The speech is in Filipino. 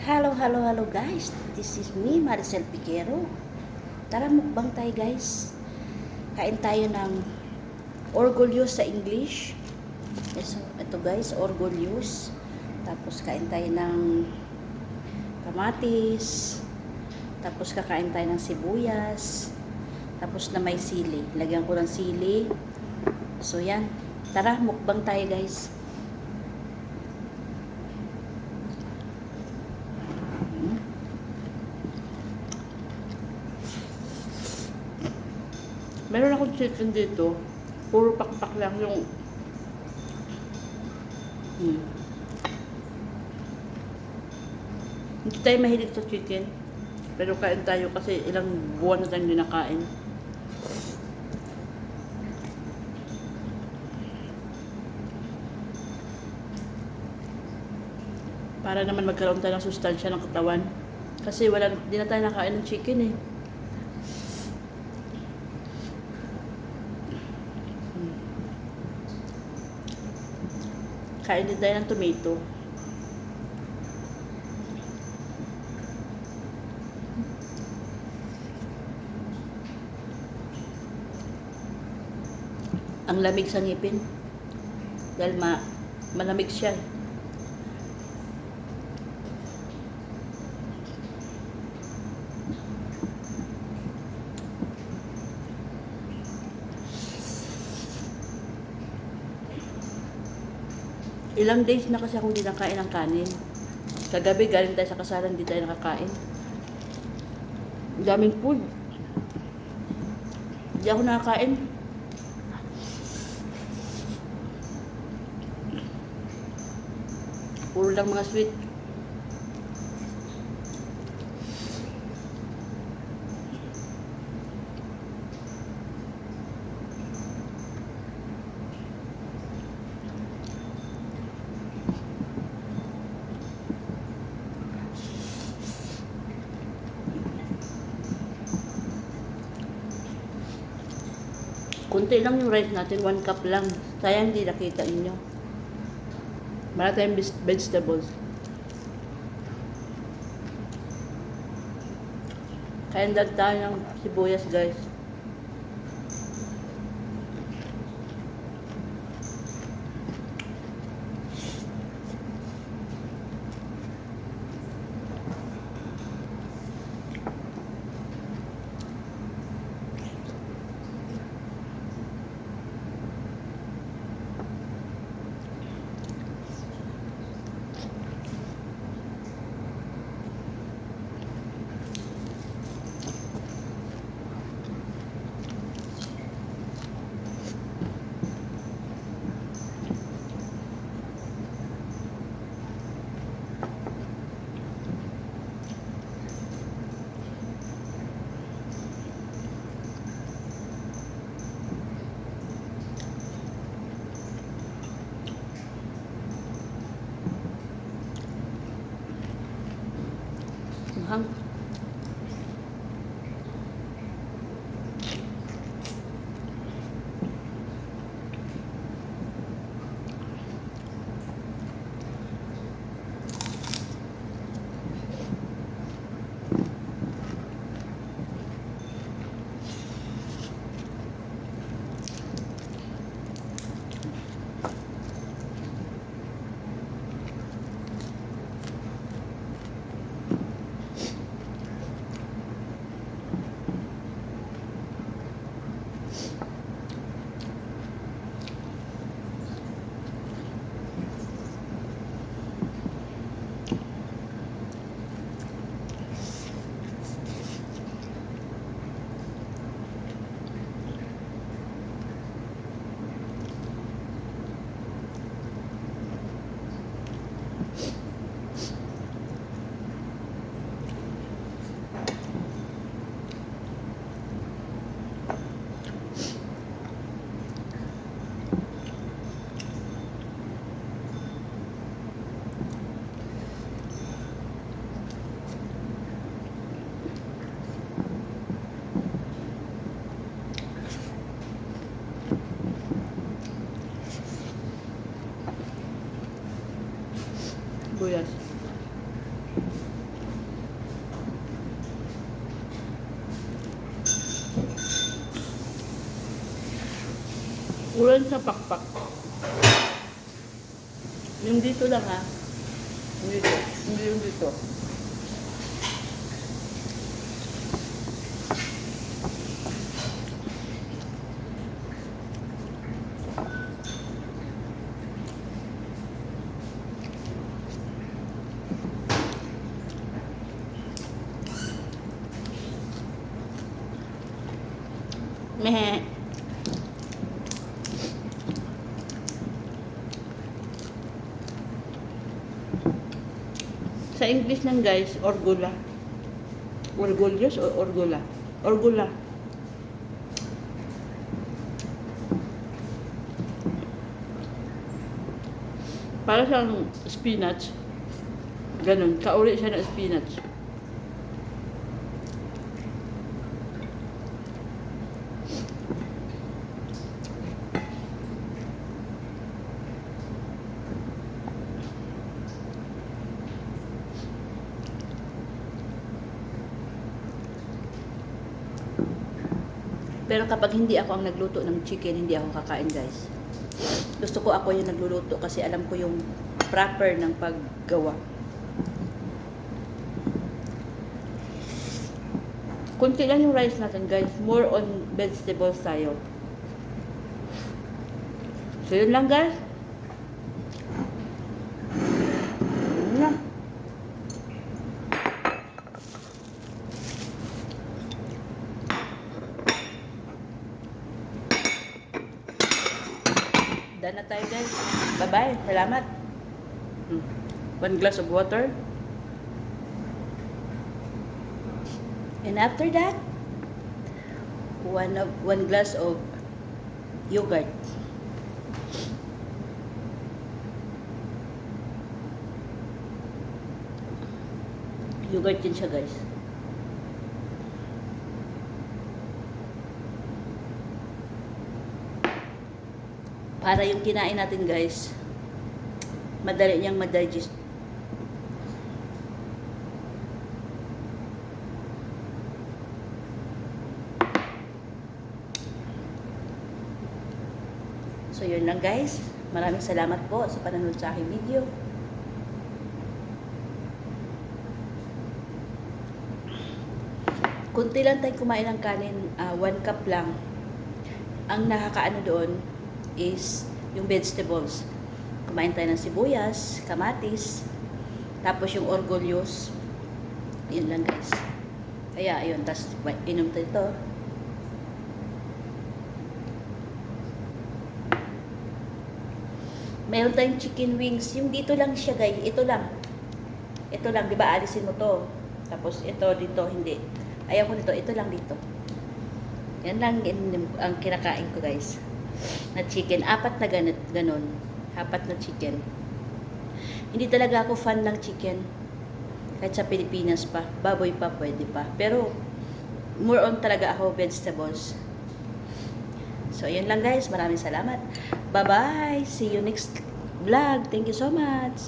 Hello, hello, hello guys. This is me, Maricel Piquero. Tara mukbang tayo guys. Kain tayo ng orgolios sa English. So, ito guys, orgolios. Tapos kain tayo ng kamatis. Tapos kakain tayo ng sibuyas. Tapos na may sili. Lagyan ko ng sili. So yan. Tara, mukbang tayo guys. Meron akong chicken dito. Puro pakpak lang yung Hindi tayo mahilig sa chicken. Pero kain tayo kasi ilang buwan na tayong dinakain. Para naman magkaroon tayo ng sustansya ng katawan. Kasi di na tayo nakain ng chicken eh. Kain din tayo ng tomato. Ang lamig sa ngipin. Dahil malamig siya. Ilang days na kasi akong hindi nakain ng kanin. Kagabi galing tayo sa kasalan, hindi tayo nakakain. Daming food. Hindi ako nakakain. Puro lang mga sweet. Kunti lang yung rice natin, 1 cup lang. Sayang hindi nakita inyo. Marami tayong vegetables. Kain lang tayo ng sibuyas guys. Hang. Sibuyas. Ulan sa pakpak. Yung dito lang ha. Dito. Hindi yung dito. Meh. Sa English nan guys, orgula. Orgullos o orgula? Orgula. Para siyang spinach. Ganun. Kauli siya ng spinach. Pero kapag hindi ako ang nagluto ng chicken, hindi ako kakain guys. Gusto ko ako yung nagluluto kasi alam ko yung proper ng paggawa. Kunti lang yung rice natin guys. More on vegetables tayo. So yun lang guys. Yun lang. Done na tayo guys. Bye-bye. Salamat. 1 glass of water. And after that, 1 glass of yogurt. Yogurt din siya guys. Para yung kinain natin guys, madali niyang ma-digest. So yun lang guys. Maraming salamat po sa panonood sa aking video. Kunti lang tayo kumain ng kanin, 1 cup lang. Ang nakakaano doon is yung vegetables. Kumain tayo ng sibuyas, kamatis, tapos yung orgolios. Yun lang guys. Kaya ayun, tas inom tayo ito. Meron tayong chicken wings. Yung dito lang siya guys. Ito lang. Ito lang, di ba? Alisin mo to. Tapos ito dito, hindi. Ayaw ko nito. Ito lang dito. Yan lang ang kinakain ko guys. Na chicken. 4 na ganon. 4 na chicken. Hindi talaga ako fan ng chicken. Kahit sa Pilipinas pa. Baboy pa, pwede pa. Pero, more on talaga ako vegetables. So, yun lang guys. Maraming salamat. Bye-bye. See you next vlog. Thank you so much.